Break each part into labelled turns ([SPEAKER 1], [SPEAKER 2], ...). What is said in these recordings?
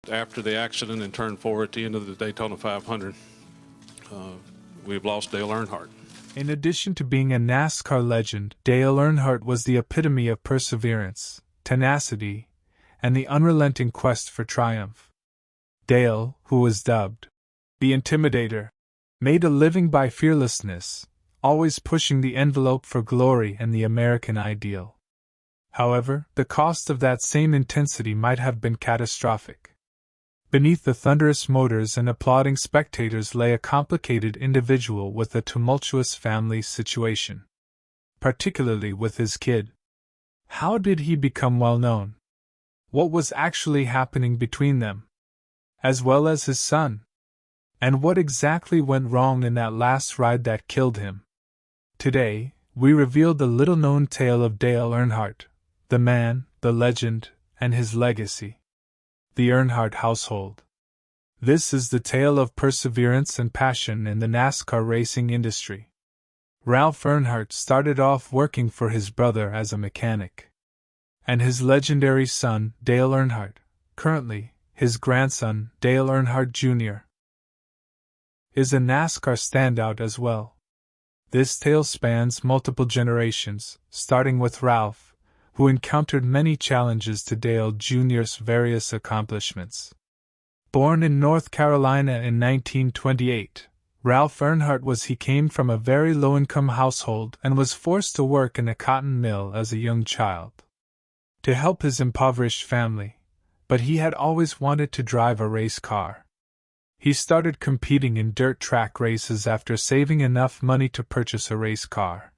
[SPEAKER 1] After the accident and turn 4 at the end of the Daytona 500, we've lost Dale Earnhardt.
[SPEAKER 2] In addition to being a NASCAR legend, Dale Earnhardt was the epitome of perseverance, tenacity, and the unrelenting quest for triumph. Dale, who was dubbed the Intimidator, made a living by fearlessness, always pushing the envelope for glory and the American ideal. However, the cost of that same intensity might have been catastrophic. Beneath the thunderous motors and applauding spectators lay a complicated individual with a tumultuous family situation, particularly with his kid. How did he become well known? What was actually happening between them, as well as his son? And what exactly went wrong in that last ride that killed him? Today, we reveal the little-known tale of Dale Earnhardt, the man, the legend, and his legacy. The Earnhardt household. This is the tale of perseverance and passion in the NASCAR racing industry. Ralph Earnhardt started off working for his brother as a mechanic. And his legendary son, Dale Earnhardt, currently his grandson, Dale Earnhardt Jr., is a NASCAR standout as well. This tale spans multiple generations, starting with Ralph, who encountered many challenges to Dale Jr.'s various accomplishments. Born in North Carolina in 1928, Ralph Earnhardt came from a very low-income household and was forced to work in a cotton mill as a young child to help his impoverished family, but he had always wanted to drive a race car. He started competing in dirt track races after saving enough money to purchase a race car.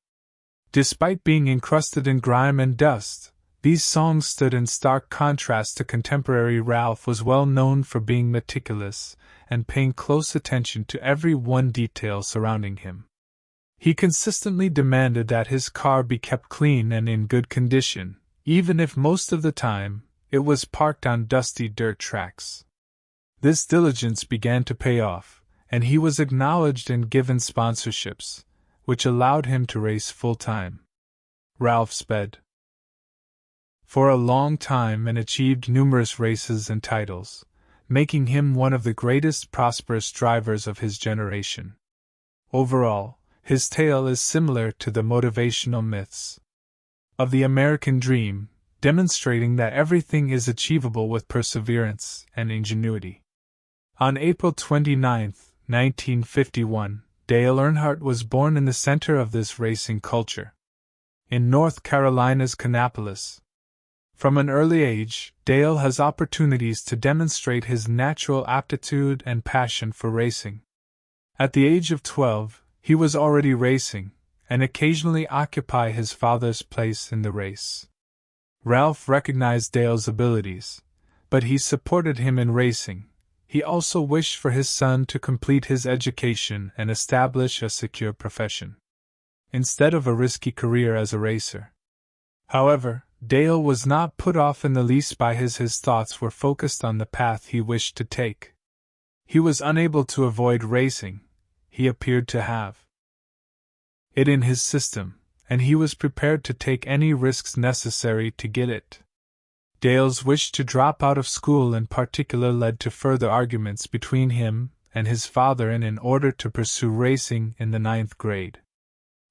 [SPEAKER 2] Despite being encrusted in grime and dust, these songs stood in stark contrast to contemporary. Ralph was well known for being meticulous and paying close attention to every one detail surrounding him. He consistently demanded that his car be kept clean and in good condition, even if most of the time it was parked on dusty dirt tracks. This diligence began to pay off, and he was acknowledged and given sponsorships, which allowed him to race full-time. Ralph sped for a long time and achieved numerous races and titles, making him one of the greatest prosperous drivers of his generation. Overall, his tale is similar to the motivational myths of the American dream, demonstrating that everything is achievable with perseverance and ingenuity. On April 29, 1951, Dale Earnhardt was born in the center of this racing culture, in North Carolina's Kannapolis. From an early age, Dale has opportunities to demonstrate his natural aptitude and passion for racing. At the age of 12, he was already racing, and occasionally occupy his father's place in the race. Ralph recognized Dale's abilities, but he supported him in racing. He also wished for his son to complete his education and establish a secure profession, instead of a risky career as a racer. However, Dale was not put off in the least by his thoughts were focused on the path he wished to take. He was unable to avoid racing. He appeared to have it in his system, and he was prepared to take any risks necessary to get it. Dale's wish to drop out of school in particular led to further arguments between him and his father in order to pursue racing in the 9th grade.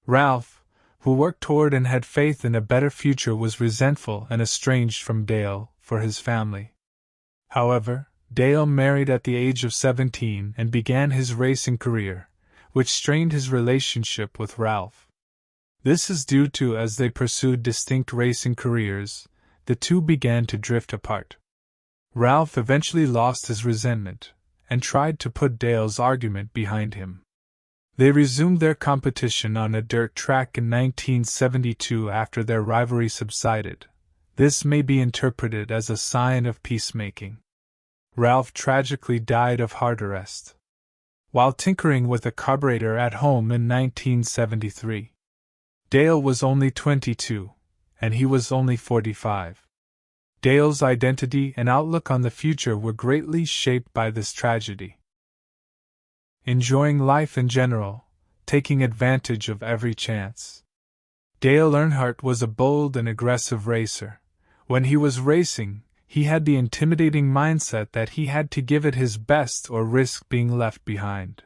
[SPEAKER 2] Ralph, who worked toward and had faith in a better future, was resentful and estranged from Dale for his family. However, Dale married at the age of 17 and began his racing career, which strained his relationship with Ralph. This is due to, as they pursued distinct racing careers, the two began to drift apart. Ralph eventually lost his resentment and tried to put Dale's argument behind him. They resumed their competition on a dirt track in 1972 after their rivalry subsided. This may be interpreted as a sign of peacemaking. Ralph tragically died of heart arrest while tinkering with a carburetor at home in 1973. Dale was only 22, and he was only 45. Dale's identity and outlook on the future were greatly shaped by this tragedy. Enjoying life in general, taking advantage of every chance. Dale Earnhardt was a bold and aggressive racer. When he was racing, he had the intimidating mindset that he had to give it his best or risk being left behind.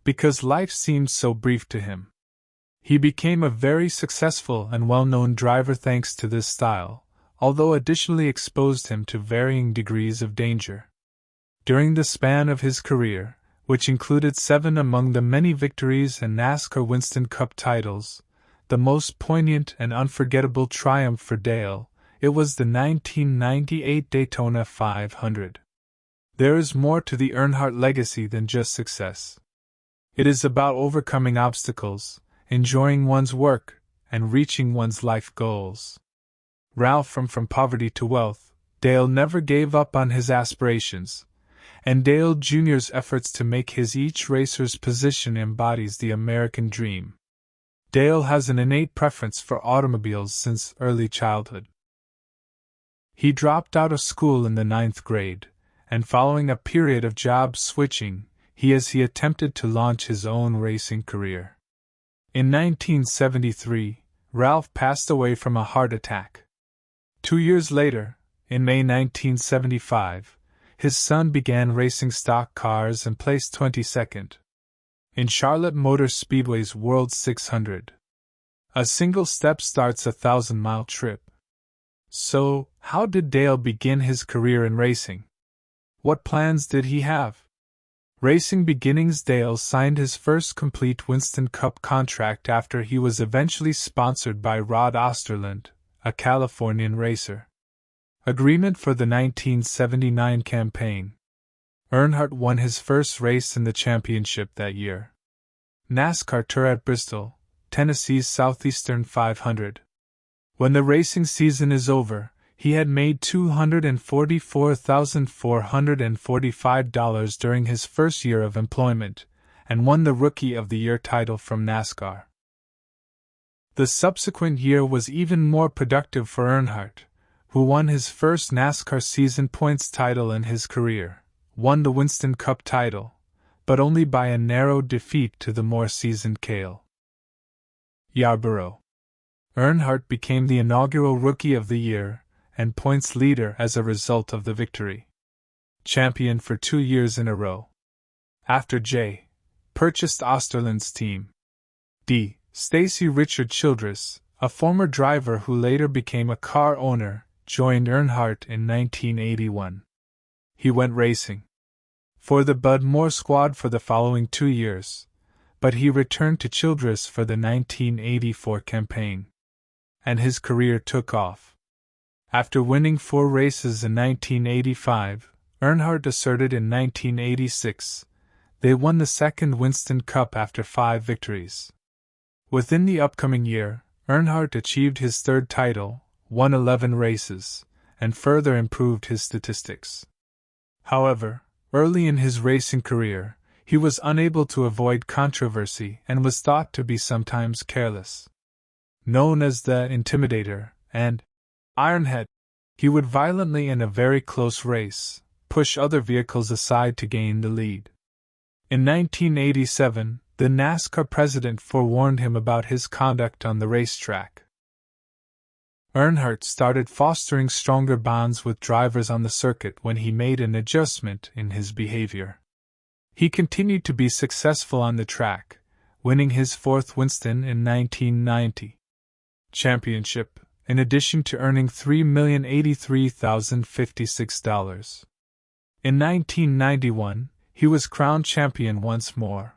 [SPEAKER 2] Because life seemed so brief to him. He became a very successful and well-known driver thanks to this style, although additionally exposed him to varying degrees of danger. During the span of his career, which included 7 among the many victories and NASCAR Winston Cup titles, the most poignant and unforgettable triumph for Dale, it was the 1998 Daytona 500. There is more to the Earnhardt legacy than just success. It is about overcoming obstacles, enjoying one's work, and reaching one's life goals. Ralph from poverty to wealth, Dale never gave up on his aspirations, and Dale Jr.'s efforts to make his each racer's position embodies the American dream. Dale has an innate preference for automobiles since early childhood. He dropped out of school in the 9th grade, and following a period of job switching, he attempted to launch his own racing career. In 1973, Ralph passed away from a heart attack. 2 years later, in May 1975, his son began racing stock cars and placed 22nd in Charlotte Motor Speedway's World 600. A single step starts a 1,000-mile trip. So, how did Dale begin his career in racing? What plans did he have? Racing beginnings. Dale signed his first complete Winston Cup contract after he was eventually sponsored by Rod Osterland, a Californian racer. Agreement for the 1979 campaign. Earnhardt won his first race in the championship that year. NASCAR Tour at Bristol, Tennessee's Southeastern 500. When the racing season is over, he had made $244,445 during his first year of employment, and won the Rookie of the Year title from NASCAR. The subsequent year was even more productive for Earnhardt, who won his first NASCAR season points title in his career, won the Winston Cup title, but only by a narrow defeat to the more seasoned Cale Yarborough. Earnhardt became the inaugural Rookie of the Year and points leader as a result of the victory. Champion for 2 years in a row. After J. purchased Osterland's team. D. Stacy Richard Childress, a former driver who later became a car owner, joined Earnhardt in 1981. He went racing for the Bud Moore squad for the following 2 years, but he returned to Childress for the 1984 campaign. And his career took off. After winning 4 races in 1985, Earnhardt asserted in 1986, they won the second Winston Cup after 5 victories. Within the upcoming year, Earnhardt achieved his 3rd title, won 11 races, and further improved his statistics. However, early in his racing career, he was unable to avoid controversy and was thought to be sometimes careless. Known as the Intimidator and Ironhead, he would violently in a very close race push other vehicles aside to gain the lead. In 1987, the NASCAR president forewarned him about his conduct on the racetrack. Earnhardt started fostering stronger bonds with drivers on the circuit when he made an adjustment in his behavior. He continued to be successful on the track, winning his 4th Winston in 1990 championship, in addition to earning $3,083,056. In 1991, he was crowned champion once more.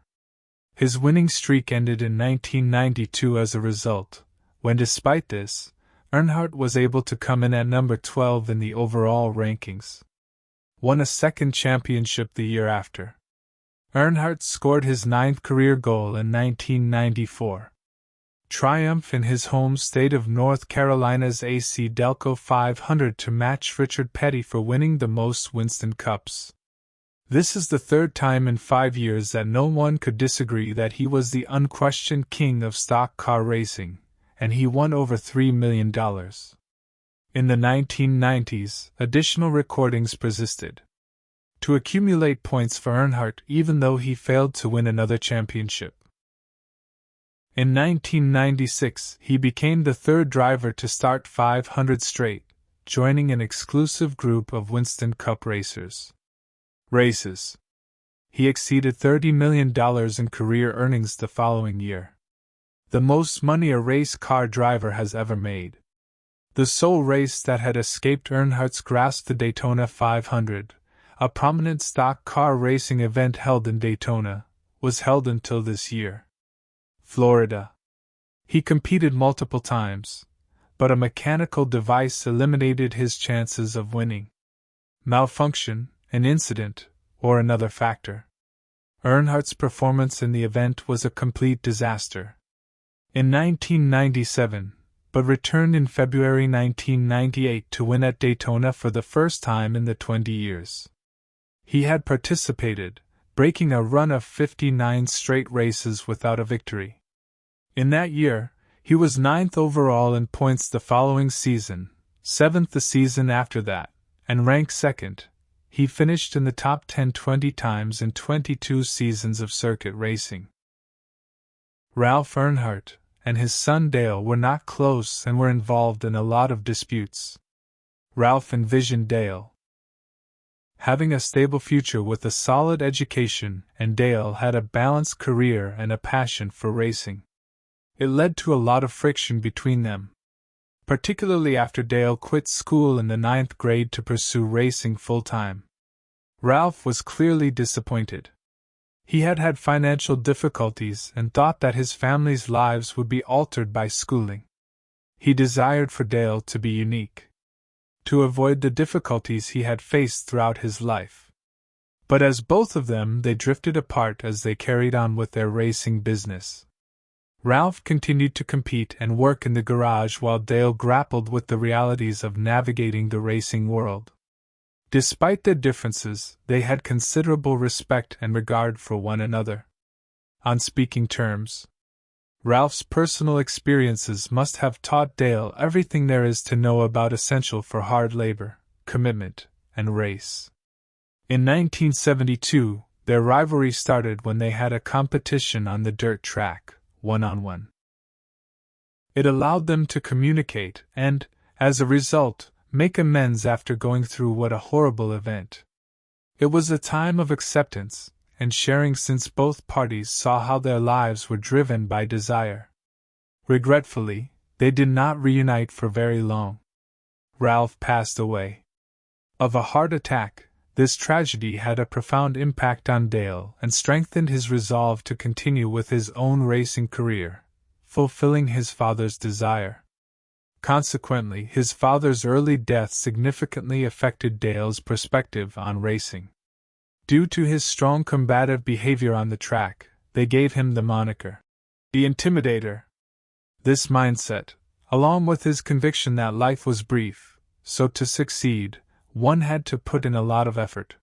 [SPEAKER 2] His winning streak ended in 1992 as a result, when despite this, Earnhardt was able to come in at number 12 in the overall rankings. Won a 2nd championship the year after. Earnhardt scored his 9th career goal in 1994. Triumph in his home state of North Carolina's AC Delco 500 to match Richard Petty for winning the most Winston Cups. This is the 3rd time in 5 years that no one could disagree that he was the unquestioned king of stock car racing, and he won over $3 million. In the 1990s, additional recordings persisted to accumulate points for Earnhardt even though he failed to win another championship. In 1996, he became the 3rd driver to start 500 straight, joining an exclusive group of Winston Cup racers. Races. He exceeded $30 million in career earnings the following year. The most money a race car driver has ever made. The sole race that had escaped Earnhardt's grasp, the Daytona 500, a prominent stock car racing event held in Daytona, was held until this year. Florida. He competed multiple times, but a mechanical device eliminated his chances of winning. Malfunction, an incident, or another factor. Earnhardt's performance in the event was a complete disaster. In 1997, but returned in February 1998 to win at Daytona for the first time in the 20 years he had participated, breaking a run of 59 straight races without a victory. In that year, he was 9th overall in points the following season, 7th the season after that, and ranked 2nd. He finished in the top 10 20 times in 22 seasons of circuit racing. Ralph Earnhardt and his son Dale were not close and were involved in a lot of disputes. Ralph envisioned Dale having a stable future with a solid education, and Dale had a balanced career and a passion for racing. It led to a lot of friction between them, particularly after Dale quit school in the 9th grade to pursue racing full-time. Ralph was clearly disappointed. He had had financial difficulties and thought that his family's lives would be altered by schooling. He desired for Dale to be unique, to avoid the difficulties he had faced throughout his life. But as both of them, they drifted apart as they carried on with their racing business. Ralph continued to compete and work in the garage while Dale grappled with the realities of navigating the racing world. Despite their differences, they had considerable respect and regard for one another. On speaking terms, Ralph's personal experiences must have taught Dale everything there is to know about essential for hard labor, commitment, and race. In 1972, their rivalry started when they had a competition on the dirt track, one-on-one. It allowed them to communicate and, as a result, make amends after going through what a horrible event. It was a time of acceptance and sharing since both parties saw how their lives were driven by desire. Regretfully, they did not reunite for very long. Ralph passed away of a heart attack. This tragedy had a profound impact on Dale and strengthened his resolve to continue with his own racing career, fulfilling his father's desire. Consequently, his father's early death significantly affected Dale's perspective on racing. Due to his strong combative behavior on the track, they gave him the moniker, the Intimidator. This mindset, along with his conviction that life was brief, so to succeed, one had to put in a lot of effort.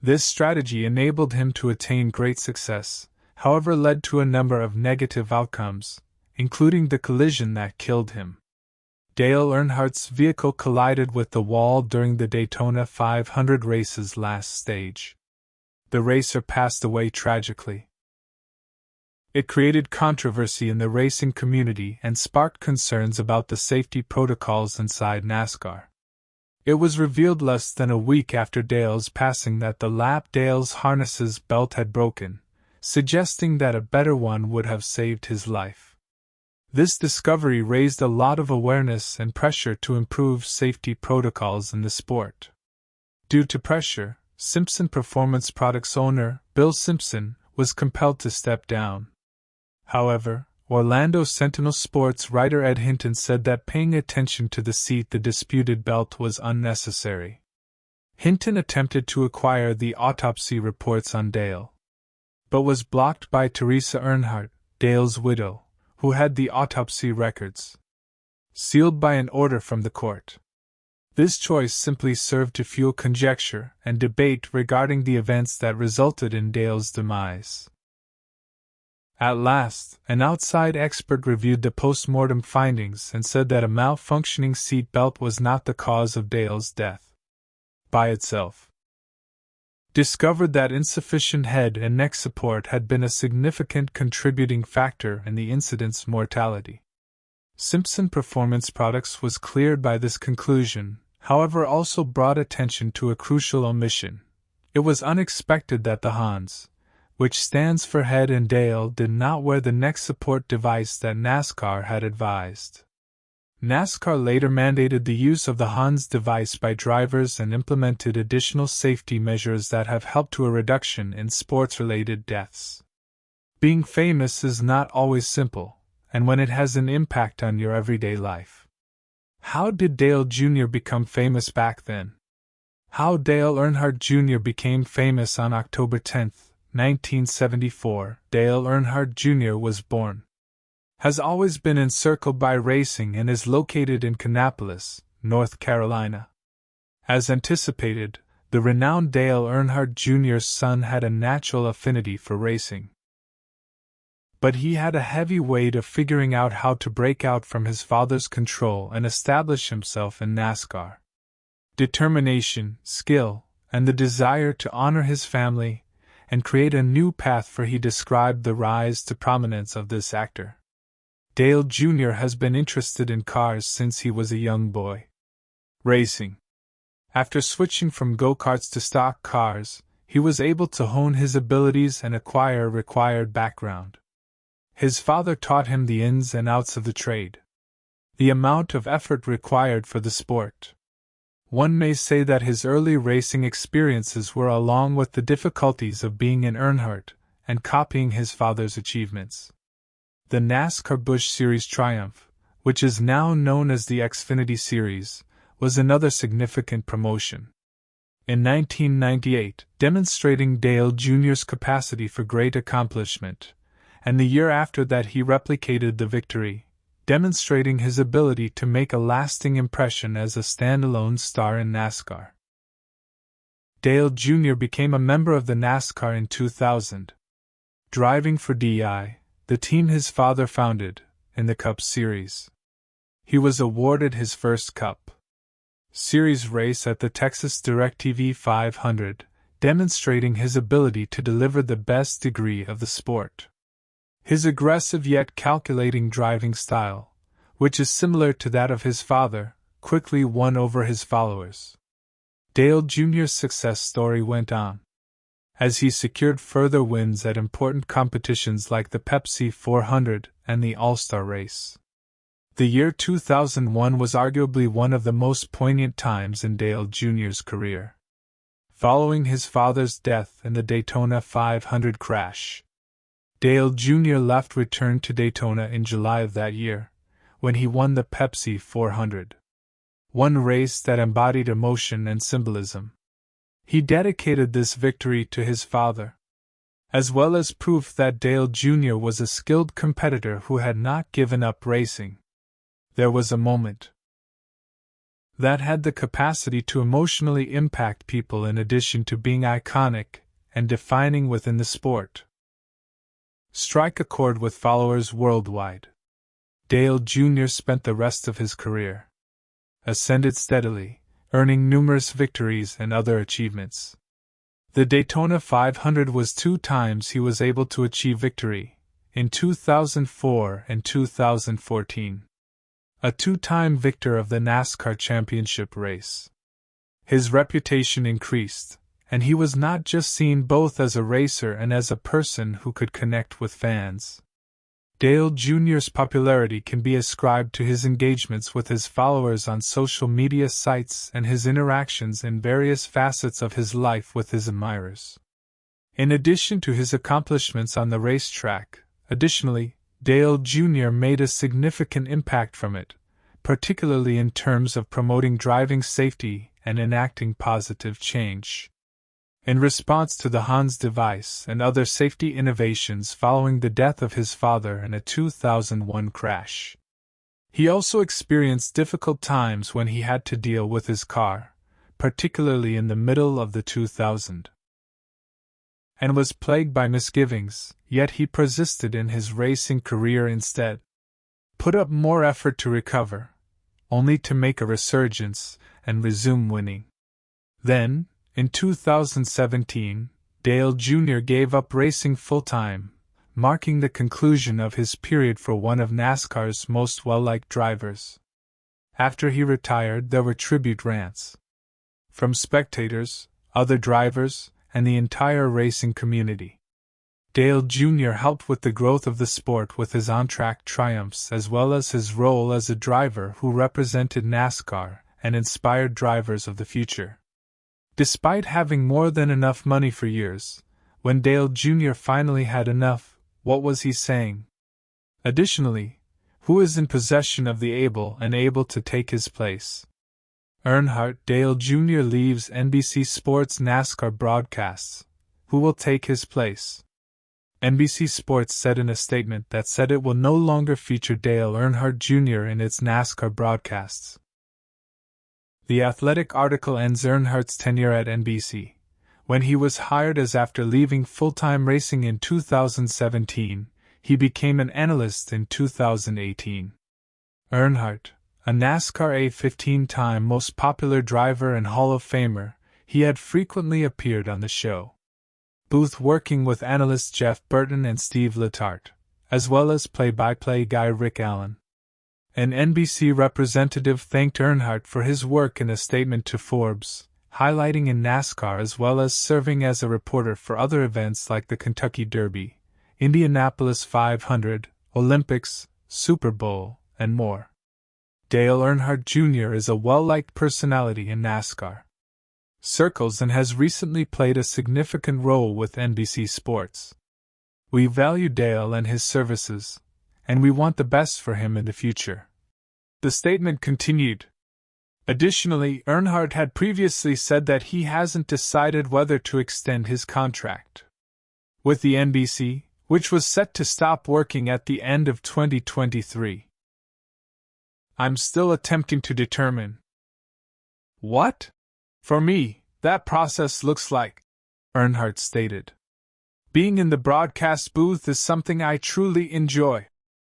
[SPEAKER 2] This strategy enabled him to attain great success, however led to a number of negative outcomes, including the collision that killed him. Dale Earnhardt's vehicle collided with the wall during the Daytona 500 race's last stage. The racer passed away tragically. It created controversy in the racing community and sparked concerns about the safety protocols inside NASCAR. It was revealed less than a week after Dale's passing that the lap Dale's harness's belt had broken, suggesting that a better one would have saved his life. This discovery raised a lot of awareness and pressure to improve safety protocols in the sport. Due to pressure, Simpson Performance Products owner, Bill Simpson, was compelled to step down. However, Orlando Sentinel sports writer Ed Hinton said that paying attention to the seat the disputed belt was unnecessary. Hinton attempted to acquire the autopsy reports on Dale, but was blocked by Teresa Earnhardt, Dale's widow, who had the autopsy records, sealed by an order from the court. This choice simply served to fuel conjecture and debate regarding the events that resulted in Dale's demise. At last, an outside expert reviewed the post-mortem findings and said that a malfunctioning seat belt was not the cause of Dale's death. By itself, discovered that insufficient head and neck support had been a significant contributing factor in the incident's mortality. Simpson Performance Products was cleared by this conclusion, however, also brought attention to a crucial omission. It was unexpected that the Hans, which stands for head and Dale, did not wear the neck support device that NASCAR had advised. NASCAR later mandated the use of the Hans device by drivers and implemented additional safety measures that have helped to a reduction in sports-related deaths. Being famous is not always simple, and when it has an impact on your everyday life. How did Dale Jr. become famous back then? How Dale Earnhardt Jr. became famous on October 10, 1974, Dale Earnhardt Jr. was born. Has always been encircled by racing and is located in Kannapolis, North Carolina. As anticipated, the renowned Dale Earnhardt Jr.'s son had a natural affinity for racing. But he had a heavy weight of figuring out how to break out from his father's control and establish himself in NASCAR. Determination, skill, and the desire to honor his family and create a new path for he described the rise to prominence of this actor. Dale Jr. has been interested in cars since he was a young boy. Racing. After switching from go-karts to stock cars, he was able to hone his abilities and acquire a required background. His father taught him the ins and outs of the trade, the amount of effort required for the sport. One may say that his early racing experiences were along with the difficulties of being an Earnhardt and copying his father's achievements. The NASCAR Busch Series Triumph, which is now known as the Xfinity Series, was another significant promotion. In 1998, demonstrating Dale Jr.'s capacity for great accomplishment, and the year after that he replicated the victory, demonstrating his ability to make a lasting impression as a standalone star in NASCAR. Dale Jr. became a member of the NASCAR in 2000, driving for DI, the team his father founded, in the Cup Series. He was awarded his first Cup Series race at the Texas DirecTV 500, demonstrating his ability to deliver the best degree of the sport. His aggressive yet calculating driving style, which is similar to that of his father, quickly won over his followers. Dale Jr.'s success story went on, as he secured further wins at important competitions like the Pepsi 400 and the All-Star Race. The year 2001 was arguably one of the most poignant times in Dale Jr.'s career. Following his father's death in the Daytona 500 crash, Dale Jr. returned to Daytona in July of that year, when he won the Pepsi 400. One race that embodied emotion and symbolism. He dedicated this victory to his father, as well as proof that Dale Jr. was a skilled competitor who had not given up racing. There was a moment that had the capacity to emotionally impact people in addition to being iconic and defining within the sport. Strike a chord with followers worldwide. Dale Jr. spent the rest of his career ascended steadily, earning numerous victories and other achievements. The Daytona 500 was 2 times he was able to achieve victory, in 2004 and 2014. A 2-time victor of the NASCAR Championship race. His reputation increased, and he was not just seen both as a racer and as a person who could connect with fans. Dale Jr.'s popularity can be ascribed to his engagements with his followers on social media sites and his interactions in various facets of his life with his admirers. In addition to his accomplishments on the racetrack, additionally, Dale Jr. made a significant impact from it, particularly in terms of promoting driving safety and enacting positive change. In response to the Hans device and other safety innovations following the death of his father in a 2001 crash, he also experienced difficult times when he had to deal with his car, particularly in the middle of the 2000s, and was plagued by misgivings, yet he persisted in his racing career instead. Put up more effort to recover, only to make a resurgence and resume winning. Then, in 2017, Dale Jr. gave up racing full-time, marking the conclusion of his period for one of NASCAR's most well-liked drivers. After he retired, there were tribute rants from spectators, other drivers, and the entire racing community. Dale Jr. helped with the growth of the sport with his on-track triumphs as well as his role as a driver who represented NASCAR and inspired drivers of the future. Despite having more than enough money for years, when Dale Jr. finally had enough, what was he saying? Additionally, who is in possession of the able and able to take his place? Earnhardt. Dale Jr. leaves NBC Sports NASCAR broadcasts. Who will take his place? NBC Sports said in a statement that said it will no longer feature Dale Earnhardt Jr. in its NASCAR broadcasts. The Athletic article ends Earnhardt's tenure at NBC, when he was hired as after leaving full-time racing in 2017, he became an analyst in 2018. Earnhardt, a NASCAR A15-time most popular driver and Hall of Famer, he had frequently appeared on the show booth working with analysts Jeff Burton and Steve Letarte, as well as play-by-play guy Rick Allen. An NBC representative thanked Earnhardt for his work in a statement to Forbes, highlighting in NASCAR as well as serving as a reporter for other events like the Kentucky Derby, Indianapolis 500, Olympics, Super Bowl, and more. Dale Earnhardt Jr. is a well-liked personality in NASCAR circles and has recently played a significant role with NBC Sports. We value Dale and his services, and we want the best for him in the future. The statement continued. Additionally, Earnhardt had previously said that he hasn't decided whether to extend his contract with the NBC, which was set to stop working at the end of 2023. I'm still attempting to determine. What? For me, that process looks like, Earnhardt stated. Being in the broadcast booth is something I truly enjoy,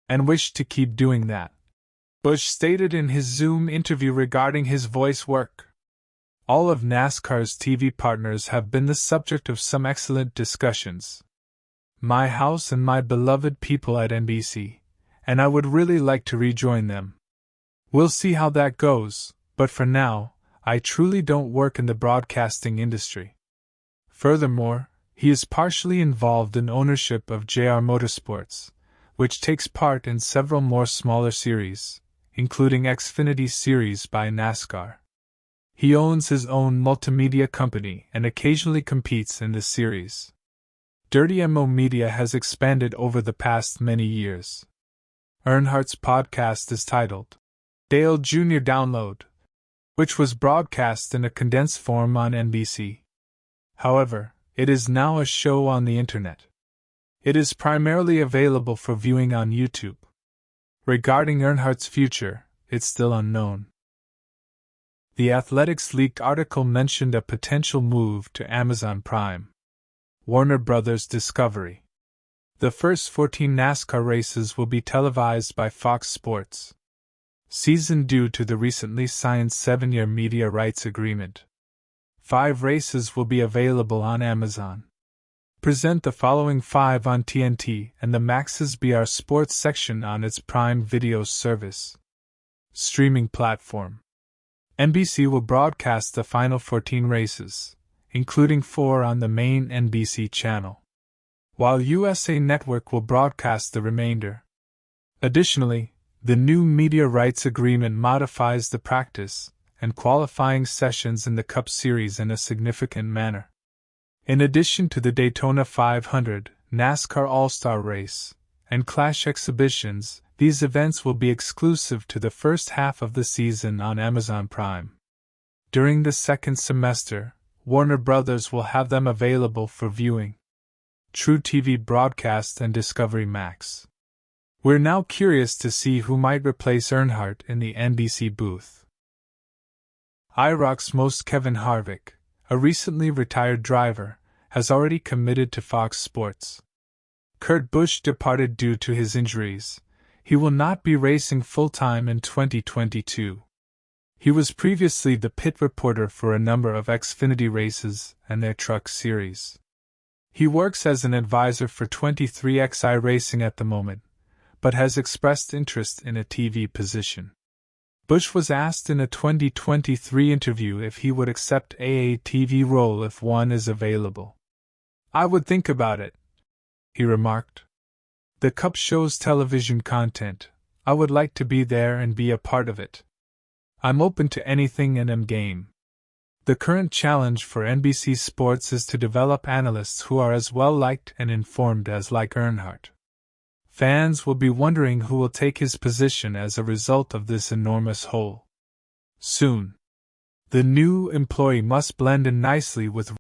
[SPEAKER 2] and wish to keep doing that, Busch stated in his Zoom interview regarding his voice work. All of NASCAR's TV partners have been the subject of some excellent discussions. My house and my beloved people at NBC, and I would really like to rejoin them. We'll see how that goes, but for now, I truly don't work in the broadcasting industry. Furthermore, he is partially involved in ownership of JR Motorsports, which takes part in several more smaller series, including Xfinity Series by NASCAR. He owns his own multimedia company and occasionally competes in the series. Dirty Mo Media has expanded over the past many years. Earnhardt's podcast is titled Dale Jr. Download, which was broadcast in a condensed form on NBC. However, it is now a show on the internet. It is primarily available for viewing on YouTube. Regarding Earnhardt's future, it's still unknown. The Athletics leaked article mentioned a potential move to Amazon Prime. Warner Bros. Discovery. The first 14 NASCAR races will be televised by Fox Sports season due to the recently signed 7-year media rights agreement. 5 races will be available on Amazon. Present the following 5 on TNT and the Max's BR Sports section on its Prime Video service. Streaming platform. NBC will broadcast the final 14 races, including 4 on the main NBC channel, while USA Network will broadcast the remainder. Additionally, the new media rights agreement modifies the practice and qualifying sessions in the Cup Series in a significant manner. In addition to the Daytona 500, NASCAR All-Star Race, and Clash exhibitions, these events will be exclusive to the first half of the season on Amazon Prime. During the second semester, Warner Bros. Will have them available for viewing. True TV Broadcast and Discovery Max. We're now curious to see who might replace Earnhardt in the NBC booth. IROC's most Kevin Harvick, a recently retired driver, has already committed to Fox Sports. Kurt Busch departed due to his injuries. He will not be racing full-time in 2022. He was previously the pit reporter for a number of Xfinity races and their truck series. He works as an advisor for 23XI Racing at the moment, but has expressed interest in a TV position. Bush was asked in a 2023 interview if he would accept a TV role if one is available. "I would think about it," he remarked. "The Cup shows television content. I would like to be there and be a part of it. I'm open to anything and am game." The current challenge for NBC Sports is to develop analysts who are as well liked and informed as like Earnhardt. Fans will be wondering who will take his position as a result of this enormous hole. Soon, the new employee must blend in nicely with